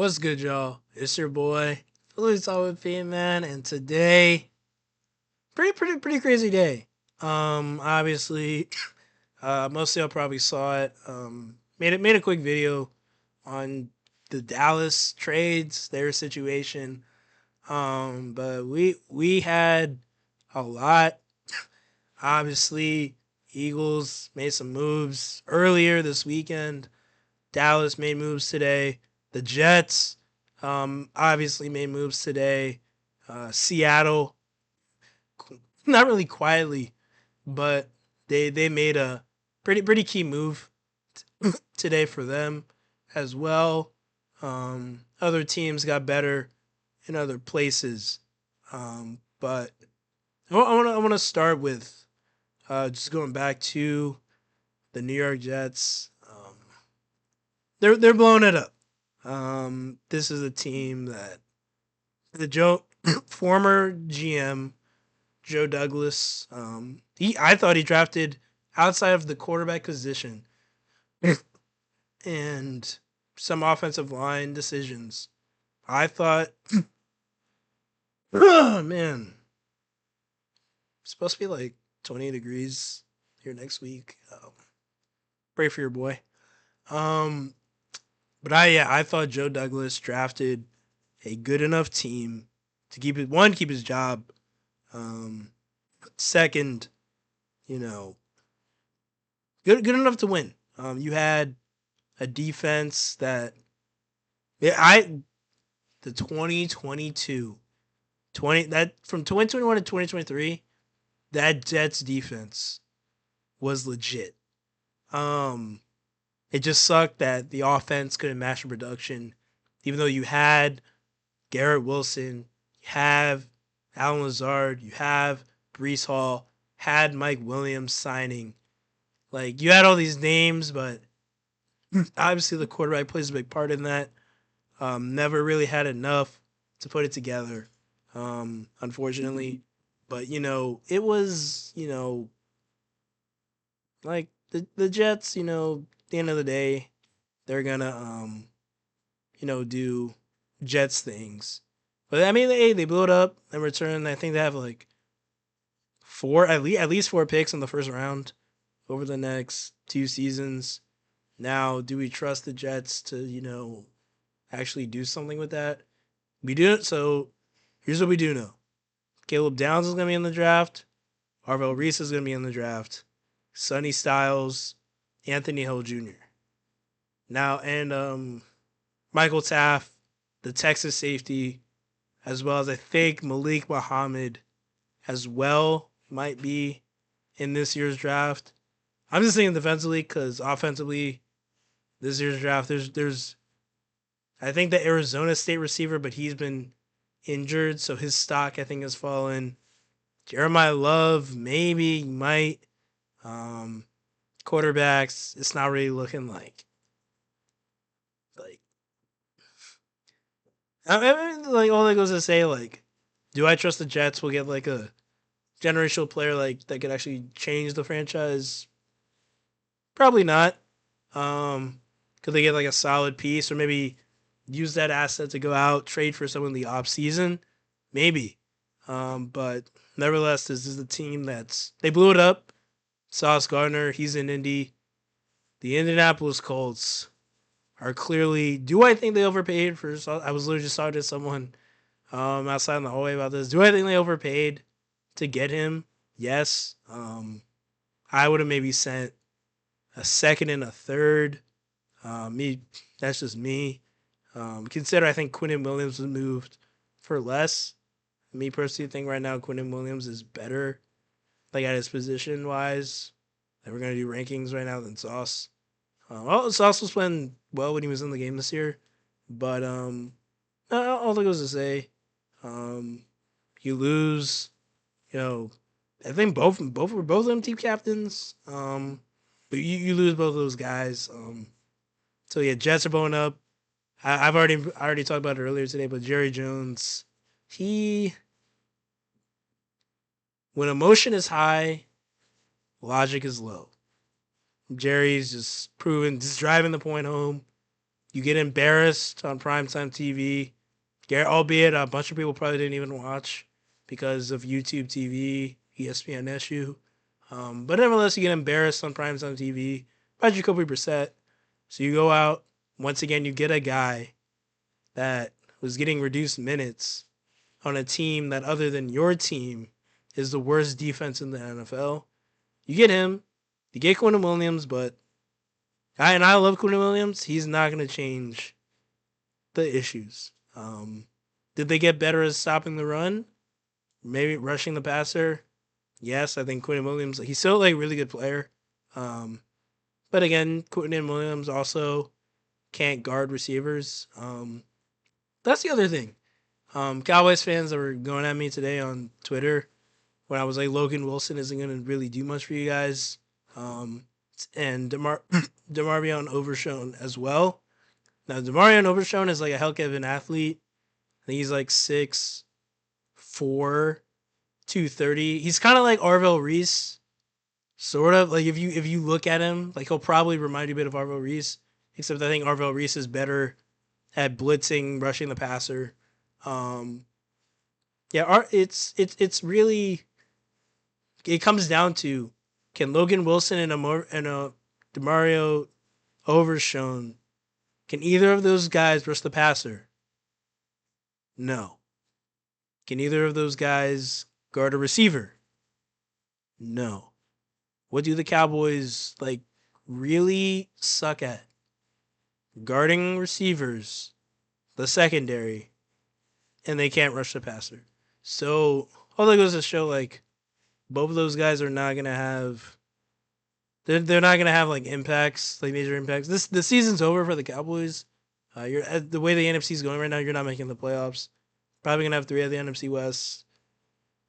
What's good, y'all? It's your boy, Phiily overpaid, man, and today, pretty crazy day. Obviously, most of y'all probably saw it. Made a quick video on the Dallas trades, their situation. But we had a lot. Obviously, Eagles made some moves earlier this weekend. Dallas made moves today. The Jets obviously made moves today. Seattle, not really quietly, but they made a pretty key move today for them as well. Other teams got better in other places, but I want to start with just going back to the New York Jets. They're blowing it up. This is a team that the former GM Joe Douglas. I thought he drafted outside of the quarterback position and some offensive line decisions. I thought, oh man, it's supposed to be like 20 degrees here next week. Pray for your boy. Um, but I thought Joe Douglas drafted a good enough team to keep his job. Um, Second, you know, good enough to win. You had a defense that yeah, the 2022 20 that from 2021 to 2023, that Jets defense was legit. Um, it just sucked that the offense couldn't match the production, even though you had Garrett Wilson, you have Alan Lazard, you have Brees Hall, had Mike Williams signing. Like you had all these names, but obviously the quarterback plays a big part in that. Never really had enough to put it together, unfortunately. But it was like the Jets. At the end of the day, they're gonna do Jets things. But I mean, they blew it up in return. I think they have like four at least four picks in the first round over the next two seasons. Now, do we trust the Jets to actually do something with that? We do. So here's what we do know: Caleb Downs is going to be in the draft. Arvell Reese is going to be in the draft. Sonny Styles, Anthony Hill Jr. Now, and Michael Taft, the Texas safety, as well as I think Malik Muhammad as well might be in this year's draft. I'm just saying defensively because offensively, this year's draft, there's I think the Arizona State receiver, but he's been injured, so his stock I think has fallen. Jeremiah Love maybe might. Um, Quarterbacks, it's not really looking like I mean, like all that goes to say like, do I trust the Jets will get like a generational player like that could actually change the franchise? Probably not. Could they get like a solid piece or maybe use that asset to go out trade for someone in the off season? Maybe. But nevertheless, this is a team they blew it up. Sauce Gardner, he's in Indy. The Indianapolis Colts are clearly. Do I think they overpaid for? I was literally just talking to someone outside in the hallway about this. Do I think they overpaid to get him? Yes. I would have maybe sent a second and a third. That's just me. Consider I think Quinton Williams was moved for less. Me personally think right now Quinton Williams is better, like at his position wise. Like we're gonna do rankings right now than Sauce. Sauce was playing well when he was in the game this year, but all that goes to say, um, you lose. You know, I think both were both of them team captains. But you lose both of those guys. So yeah, Jets are blowing up. I already talked about it earlier today, but Jerry Jones, he when emotion is high, logic is low. Jerry's just driving the point home. You get embarrassed on primetime TV. Albeit a bunch of people probably didn't even watch because of YouTube TV, ESPN issue. But nevertheless, you get embarrassed on primetime TV by Jacoby Brissett. So you go out, once again, you get a guy that was getting reduced minutes on a team that, other than your team, is the worst defense in the NFL. You get him, you get Quinn Williams, but I love Quinn Williams. He's not going to change the issues. Did they get better at stopping the run? Maybe rushing the passer. Yes, I think Quinn Williams. He's still like a really good player. Um, but again, Quinn Williams also can't guard receivers. That's the other thing. Cowboys fans that were going at me today on Twitter when I was like, Logan Wilson isn't going to really do much for you guys. And DeMarvion Overshown as well. Now, DeMarvion Overshown is like a hell of an athlete. I think he's like 6'4", 230. He's kind of like Arvell Reese, sort of. Like if you look at him, like he'll probably remind you a bit of Arvell Reese, except I think Arvell Reese is better at blitzing, rushing the passer. Um, yeah, it's really, it comes down to, can Logan Wilson and a Demario Overshown, can either of those guys rush the passer? No. Can either of those guys guard a receiver? No. What do the Cowboys like really suck at? Guarding receivers, the secondary, and they can't rush the passer. So all that goes to show, like, both of those guys are not gonna have. They're not gonna have like impacts, like major impacts. The season's over for the Cowboys. You're the way the NFC is going right now. You're not making the playoffs. Probably gonna have 3 of the NFC West.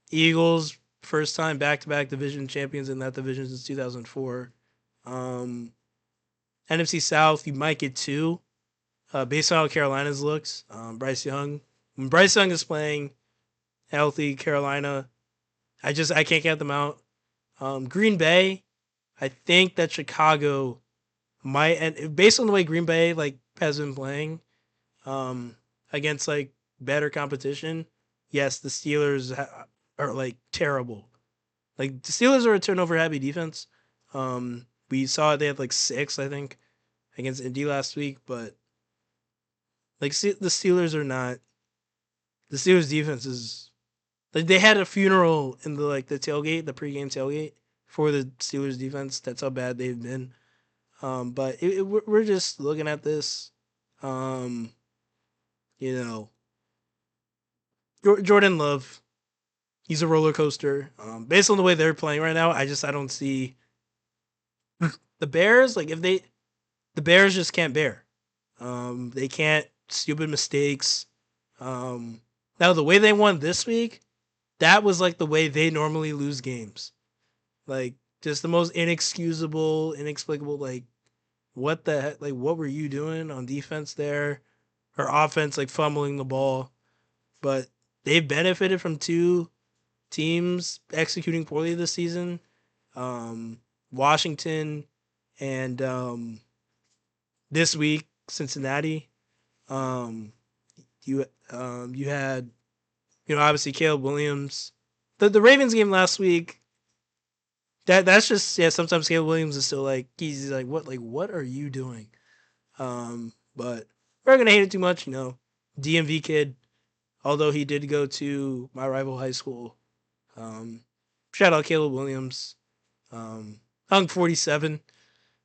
Eagles, first time back-to-back division champions in that division since 2004. NFC South, you might get 2, based on how Carolina's looks. Bryce Young, when Bryce Young is playing healthy, Carolina, I can't count them out. Green Bay, I think that Chicago might, and based on the way Green Bay like has been playing, um, against like better competition, yes, the Steelers are like terrible. Like the Steelers are a turnover happy defense. We saw it; they had like 6, I think, against Indy last week. But like the Steelers are not. The Steelers defense is like they had a funeral in the tailgate, the pregame tailgate for the Steelers defense. That's how bad they've been. But we're just looking at this. Um, you know, Jordan Love, he's a roller coaster. Based on the way they're playing right now, I don't see the Bears. Like if the Bears just can't bear. They can't, stupid mistakes. Now the way they won this week, that was like the way they normally lose games. Like just the most inexcusable, inexplicable. Like what the heck? Like what were you doing on defense there? Or offense, like fumbling the ball. But they've benefited from 2 teams executing poorly this season. Washington and this week Cincinnati. Um, you had, obviously Caleb Williams. The Ravens game last week. That's just, yeah. Sometimes Caleb Williams is still like he's like what are you doing? But we're not gonna hate it too much, DMV kid. Although he did go to my rival high school. Um, Shout out Caleb Williams. Hung 47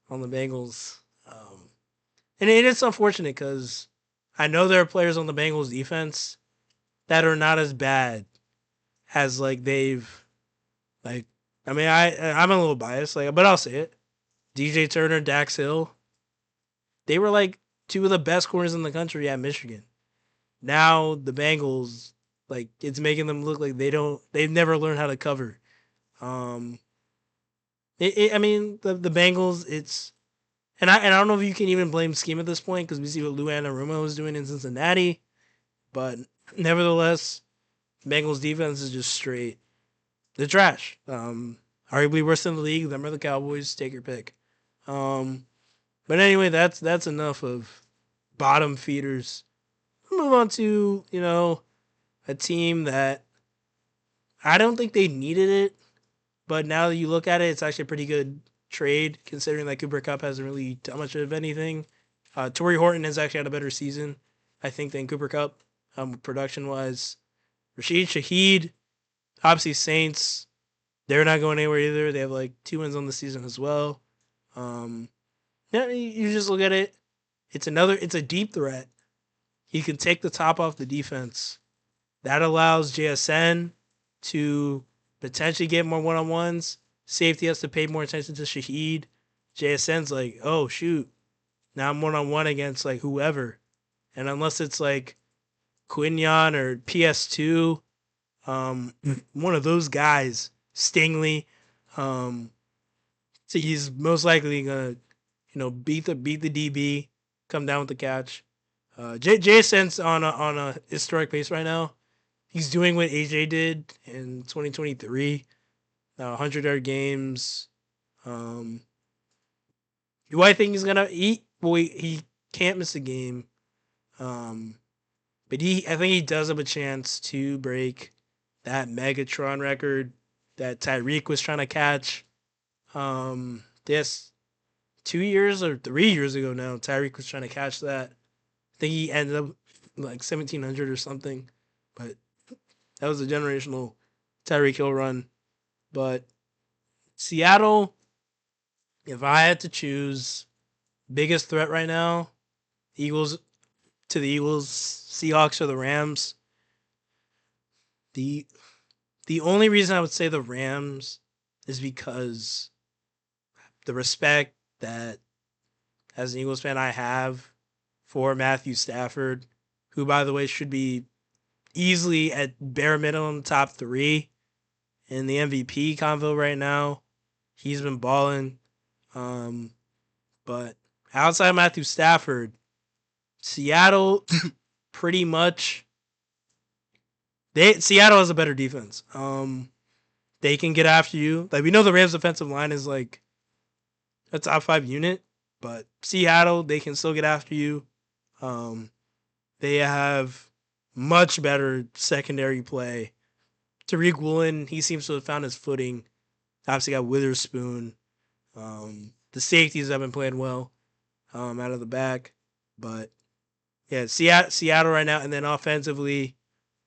on the Bengals. And it's unfortunate because I know there are players on the Bengals defense that are not as bad as like they've like. I mean, I'm a little biased, like, but I'll say it. DJ Turner, Dax Hill, they were like 2 of the best corners in the country at Michigan. Now the Bengals, like, it's making them look like they've never learned how to cover. Um, I mean, the Bengals, and I don't know if you can even blame scheme at this point because we see what Lou Anarumo was doing in Cincinnati, but nevertheless, Bengals defense is just straight. They're trash. Arguably worse than the league. Them are the Cowboys. Take your pick. But anyway, that's enough of bottom feeders. Move on to, a team that I don't think they needed it, but now that you look at it, it's actually a pretty good trade considering that Cooper Cup hasn't really done much of anything. Torrey Horton has actually had a better season, I think, than Cooper Cup, production wise. Rashid Shaheed, obviously Saints, they're not going anywhere either. They have like 2 wins on the season as well. Um, yeah, you just look at it. It's a deep threat. He can take the top off the defense. That allows JSN to potentially get more one on ones. Safety has to pay more attention to Shaheed. JSN's like, oh shoot, now I'm one on one against like whoever, and unless it's like Quinion or PS2, one of those guys, Stingley, um, so he's most likely gonna, beat the DB, come down with the catch. JSN's on a historic pace right now. He's doing what AJ did in 2023, 100-yard games. Um, do I think he's gonna eat? Well, he can't miss a game. Um, but I think he does have a chance to break that Megatron record that Tyreek was trying to catch. This 2 years or 3 years ago now, Tyreek was trying to catch that. I think he ended up like 1,700 or something, but that was a generational Tyreek Hill run. But Seattle, if I had to choose biggest threat right now, Eagles to the Eagles, Seahawks or the Rams. The the only reason I would say the Rams is because the respect that as an Eagles fan I have for Matthew Stafford, who by the way should be easily at bare minimum top 3 in the MVP convo right now. He's been balling. But outside Matthew Stafford, Seattle pretty much Seattle has a better defense. They can get after you. Like we know the Rams offensive line is like a top 5 unit, but Seattle, they can still get after you. They have much better secondary play. Tariq Woolen, he seems to have found his footing. Obviously got Witherspoon. The safeties have been playing well out of the back. But yeah, Seattle right now. And then offensively,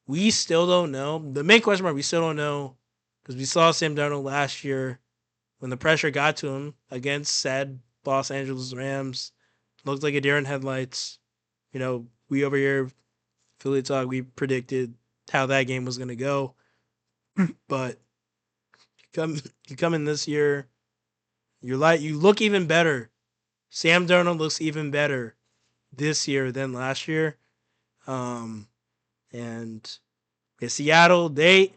we still don't know. The main question mark, we still don't know because we saw Sam Darnold last year when the pressure got to him against said Los Angeles Rams. Looked like a deer in headlights. We over here, Philly Talk, we predicted how that game was going to go. But you come in this year, you look even better. Sam Darnold looks even better this year than last year. And Seattle, they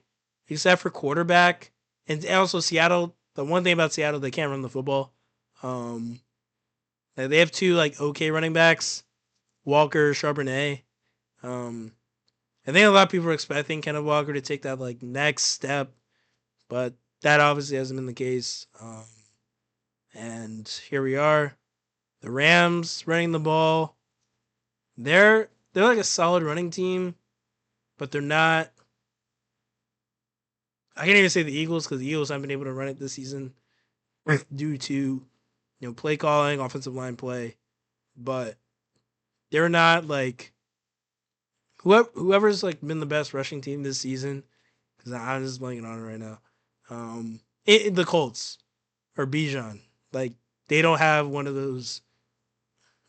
except for quarterback, and also Seattle. The one thing about Seattle, they can't run the football. They have 2 like okay running backs, Walker, Charbonnet. I think a lot of people are expecting Kenneth Walker to take that like next step, but that obviously hasn't been the case. And here we are, the Rams running the ball. They're like a solid running team, but they're not. I can't even say the Eagles because the Eagles haven't been able to run it this season due to play calling, offensive line play. But they're not like whoever's like been the best rushing team this season. Because I'm just blanking on it right now. The Colts or Bijan, like they don't have one of those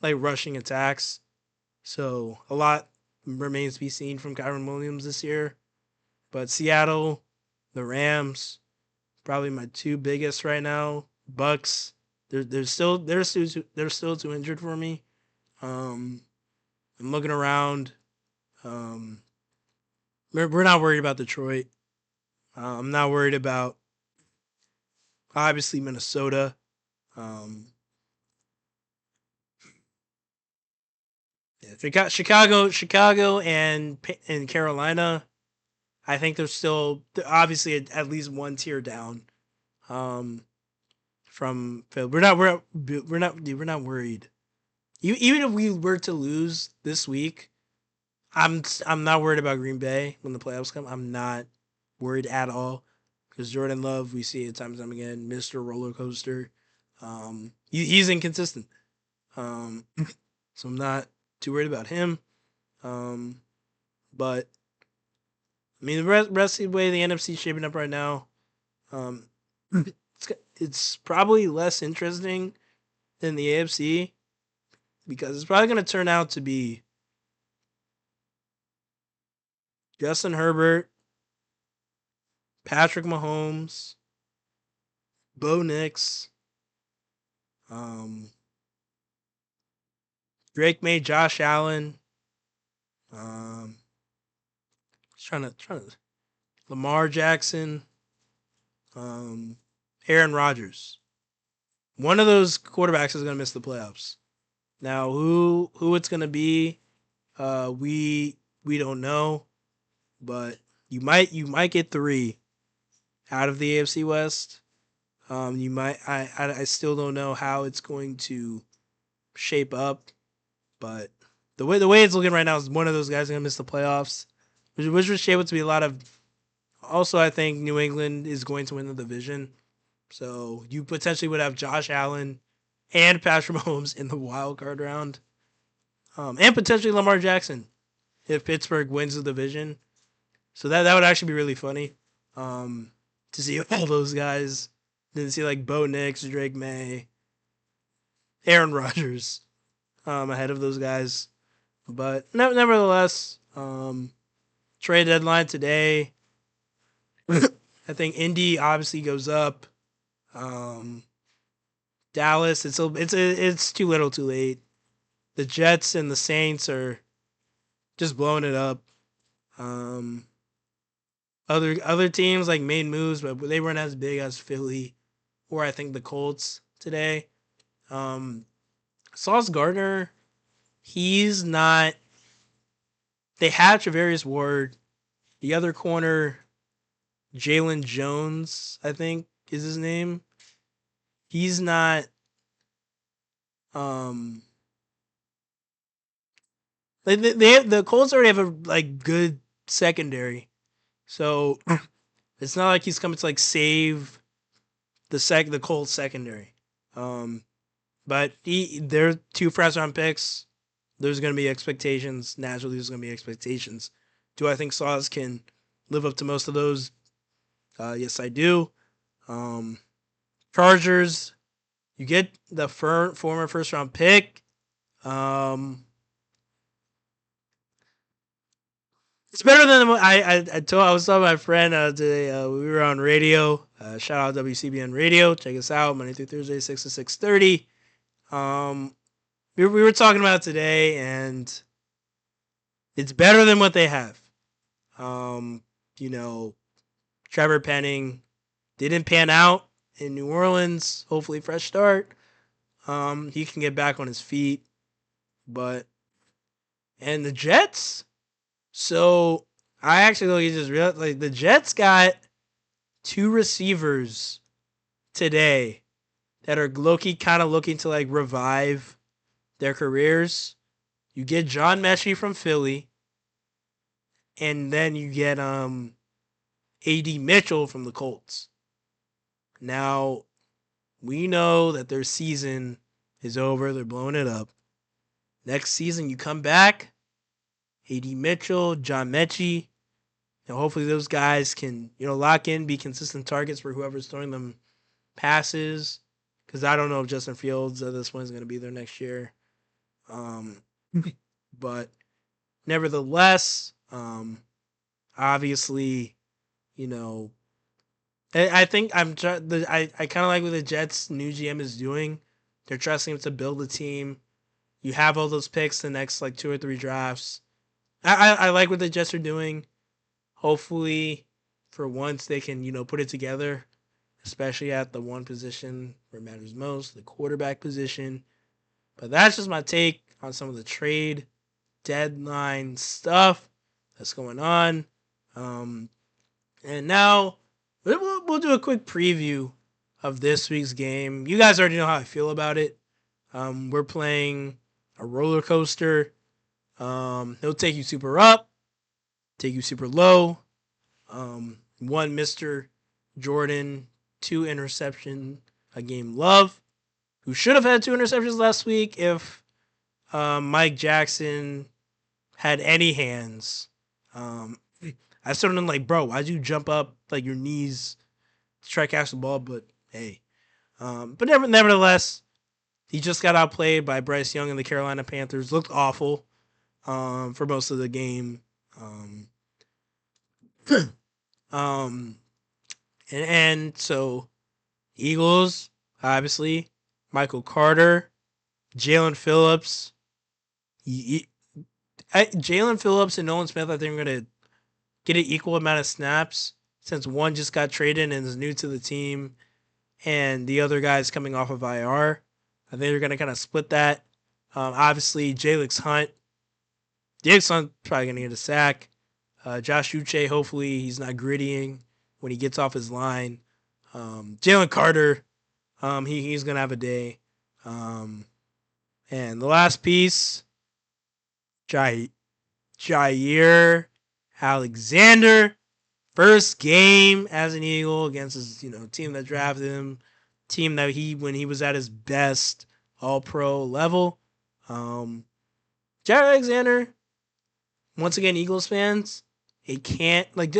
like rushing attacks. So a lot remains to be seen from Kyron Williams this year. But Seattle, the Rams, probably my 2 biggest right now. Bucks, they're still too injured for me. I'm looking around. We're not worried about Detroit. I'm not worried about obviously Minnesota. Um, Chicago, and Carolina. I think they're obviously at least 1 tier down. From Phil. We're not worried. Even if we were to lose this week, I'm not worried about Green Bay when the playoffs come. I'm not worried at all because Jordan Love, we see it time and time again, Mr. Roller Coaster. He's inconsistent. Um, so I'm not too worried about him. Um, but I mean, rest of the way the NFC is shaping up right now, um, it's probably less interesting than the AFC because it's probably going to turn out to be Justin Herbert, Patrick Mahomes, Bo Nix, um, Drake May, Josh Allen, um, trying to Lamar Jackson, um, Aaron Rodgers. One of those quarterbacks is going to miss the playoffs. Now, who it's going to be, we don't know, but you might get three out of the AFC West. You might I still don't know how it's going to shape up, but the way it's looking right now is one of those guys going to miss the playoffs, which would shape up to be a lot of. Also, I think New England is going to win the division, so you potentially would have Josh Allen and Patrick Mahomes in the wild card round, and potentially Lamar Jackson if Pittsburgh wins the division. So that would actually be really funny, um, to see all those guys. Then see like Bo Nix, Drake May, Aaron Rodgers, ahead of those guys. But nevertheless, trade deadline today. I think Indy obviously goes up. Um, Dallas, it's too little, too late. The Jets and the Saints are just blowing it up. Um, other teams like made moves, but they weren't as big as Philly or I think the Colts today. Um, Sauce Gardner, he's not. They had Travarius Ward. The other corner, Jalen Jones, I think is his name. He's not. Um, the Colts already have a like good secondary, so it's not like he's coming to like save the Colts secondary. Um, but they're two first round picks. There's going to be expectations. Naturally, there's going to be expectations. Do I think Sauce can live up to most of those? Yes, I do. Um, Chargers, you get the former first round pick. Um, it's better than what I was talking to my friend today. We were on radio. Shout out WCBN Radio. Check us out Monday through Thursday, 6 to 6:30. Um, we were talking about it today, and it's better than what they have. Um, you know, Trevor Penning didn't pan out in New Orleans. Hopefully, fresh start. He can get back on his feet, but and the Jets. So I actually just realized like the Jets got two receivers today that are Loki kind of looking to like revive their careers. You get John Mechie from Philly, and then you get AD Mitchell from the Colts. Now we know that their season is over. They're blowing it up. Next season, you come back, AD Mitchell, John Mechie, and hopefully those guys can, lock in, be consistent targets for whoever's throwing them passes. Because I don't know if Justin Fields at this point is going to be there next year. Um, but nevertheless, obviously, you know, I think I kind of like what the Jets' new GM is doing. They're trusting him to build a team. You have all those picks the next like 2 or 3 drafts. I like what the Jets are doing. Hopefully, for once they can put it together, especially at the one position where it matters most, the quarterback position. But that's just my take on some of the trade deadline stuff that's going on. And now we'll do a quick preview of this week's game. You guys already know how I feel about it. We're playing a roller coaster. He'll take you super up, take you super low. One Mr. Jordan, two interception a game love, who should have had two interceptions last week if Mike Jackson had any hands. I started like, bro, why'd you jump up like your knees to try to catch the ball? But hey, but nevertheless, he just got outplayed by Bryce Young and the Carolina Panthers. Looked awful for most of the game. Um, um, and so Eagles, obviously, Michael Carter, Jalen Phillips. Jalen Phillips and Nolan Smith, I think, are going to get an equal amount of snaps since one just got traded and is new to the team, and the other guy is coming off of IR. I think they're going to kind of split that. Obviously, Jalix Hunt. Jalix Hunt probably going to get a sack. Josh Uche, hopefully he's not grittying when he gets off his line. Jalen Carter, he's going to have a day. And the last piece, Jair Alexander. First game as an Eagle against his, team that drafted him, team that when he was at his best, all pro level. Jair Alexander, once again, Eagles fans, it can't like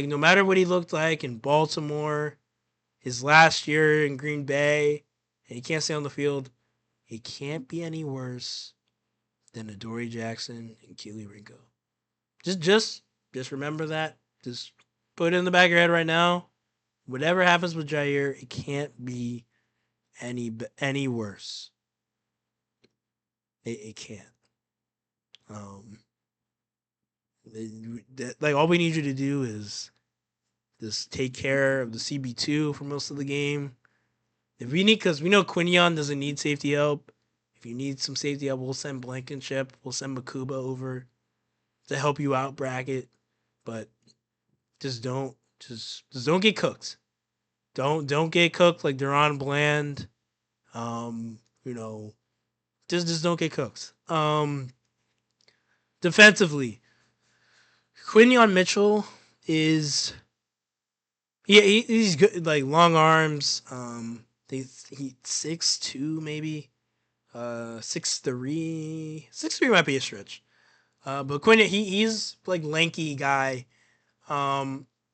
no matter what he looked like in Baltimore, his last year in Green Bay, and he can't stay on the field. It can't be any worse than Adoree Jackson and Keely Ringo. Just remember that. Just put it in the back of your head right now. Whatever happens with Jair, it can't be any worse. It can't. Um, like all we need you to do is just take care of the CB2 for most of the game. If we need, because we know Quinion doesn't need safety help. If you need some safety help, we'll send Blankenship. We'll send Makuba over to help you out bracket. But just don't get cooked. Don't get cooked like Deron Bland. You know, just don't get cooked. Defensively, Quinion Mitchell is he's good, like long arms. He 6'2" maybe. 6'3". 6'3" might be a stretch. But Quinion he's like lanky guy.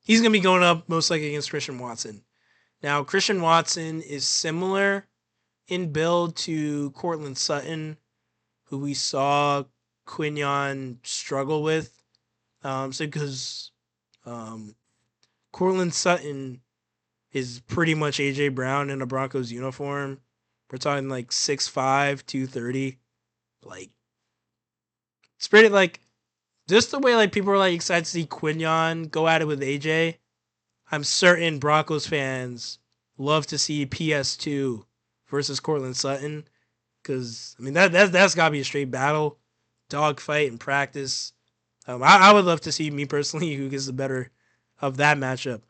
He's gonna be going up most likely against Christian Watson. Now Christian Watson is similar in build to Cortland Sutton, who we saw Quinion struggle with. So because Cortland Sutton is pretty much AJ Brown in a Broncos uniform. We're talking like 6'5", 230. Like it's pretty like just the way like people are like excited to see Quinion go at it with AJ. I'm certain Broncos fans love to see PS2 versus Cortland Sutton. Because I mean that's gotta be a straight battle, dogfight in practice. I would love to see me personally who gets the better of that matchup.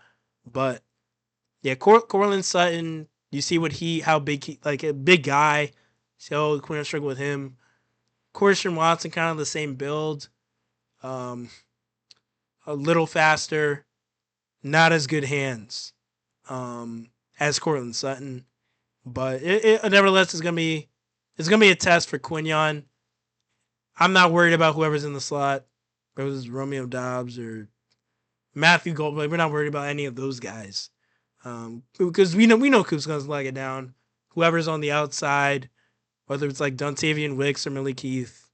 But yeah, Cortland Sutton, you see how big like a big guy. So Quinn struggle with him. Christian Watson kind of the same build, a little faster, not as good hands as Cortland Sutton, but it nevertheless is gonna be a test for Quinion. I'm not worried about whoever's in the slot, whether it's Romeo Doubs or Matthew Goldberg. We're not worried about any of those guys. Because we know Coop's gonna leg it down. Whoever's on the outside, whether it's like Dontavian Wicks or Malik Heath,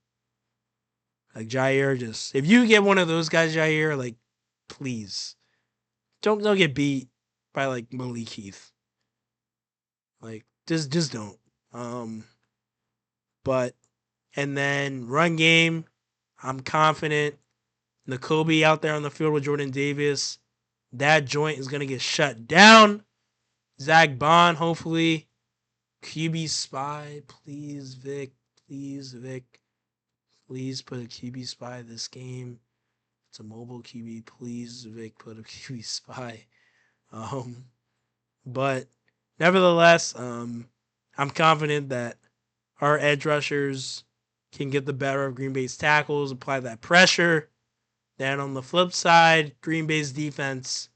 like Jair, just if you get one of those guys, Jair, like please don't get beat by like Malik Heath. Like just don't. But and then run game, I'm confident. Nakobe out there on the field with Jordan Davis. That joint is gonna get shut down. Zach Bond, hopefully. QB spy, please, Vic. Please, Vic. Please put a QB spy this game. It's a mobile QB. Please, Vic, put a QB spy. But nevertheless, I'm confident that our edge rushers can get the better of Green Bay's tackles, apply that pressure. Then on the flip side, Green Bay's defense,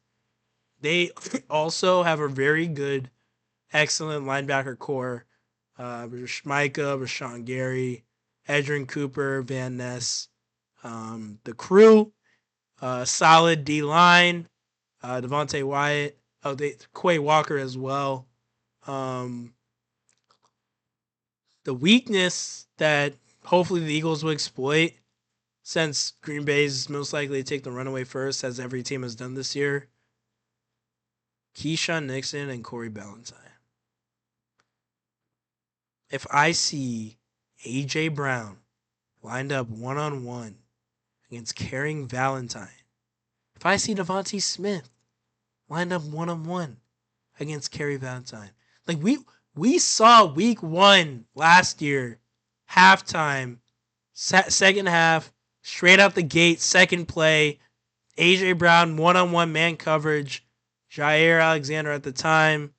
they also have a very good, excellent linebacker core. Micah, Rashawn Gary, Edrin Cooper, Van Ness. The crew, solid D line, Devontae Wyatt, Quay Walker as well. Um, the weakness that hopefully the Eagles will exploit, since Green Bay is most likely to take the runaway first, as every team has done this year, Keyshawn Nixon and Corey Ballantyne. If I see A.J. Brown lined up one-on-one against Carrying Valentine, if I see Devontae Smith lined up one-on-one against Carey Valentine, like we saw week 1 last year, halftime, second half, straight out the gate, second play, A.J. Brown one-on-one man coverage, Jair Alexander at the time,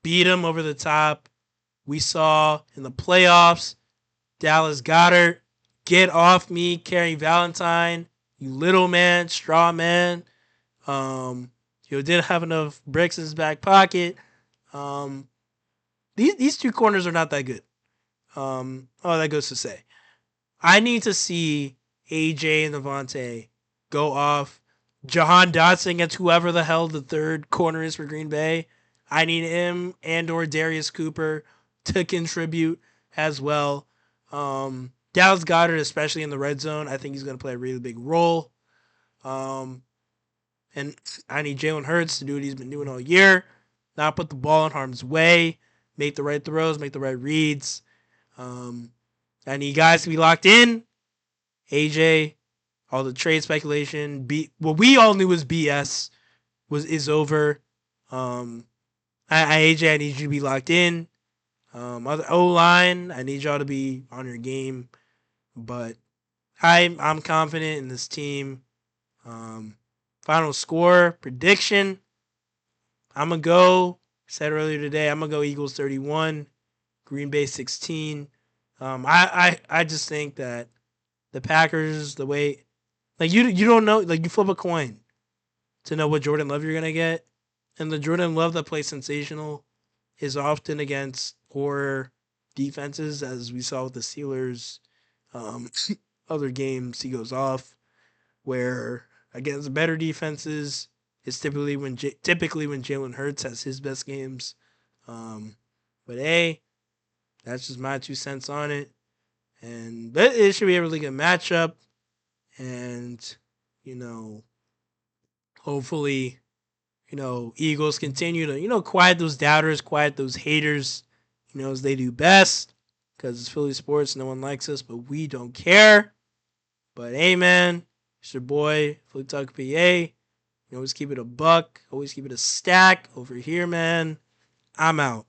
beat him over the top. We saw in the playoffs, Dallas Goedert, get off me, Carey Valentine, you little man, straw man. Didn't have enough bricks in his back pocket. These two corners are not that good. That goes to say. I need to see AJ and Devontae go off. Jahan Dotson against whoever the hell the third corner is for Green Bay. I need him and or Darius Cooper to contribute as well. Dallas Goedert, especially in the red zone, I think he's going to play a really big role. And I need Jalen Hurts to do what he's been doing all year, not put the ball in harm's way, make the right throws, make the right reads. I need guys to be locked in. AJ, all the trade speculation, what we all knew was BS, is over. AJ, I need you to be locked in. Other O-line, I need y'all to be on your game. But I'm confident in this team. Final score prediction. I'm gonna go. Said earlier today, I'm gonna go Eagles 31, Green Bay 16. I just think that the Packers, the way, like you don't know, like you flip a coin to know what Jordan Love you're gonna get, and the Jordan Love that plays sensational is often against poor defenses, as we saw with the Steelers. Other games he goes off, where against better defenses, it's typically when Jalen Hurts has his best games. But hey, that's just my 2 cents on it. But it should be a really good matchup. And, hopefully, Eagles continue to, quiet those doubters, quiet those haters, as they do best. Because it's Philly sports, no one likes us, but we don't care. But hey, man, it's your boy, Philly Talk PA. Always keep it a buck. Always keep it a stack over here, man. I'm out.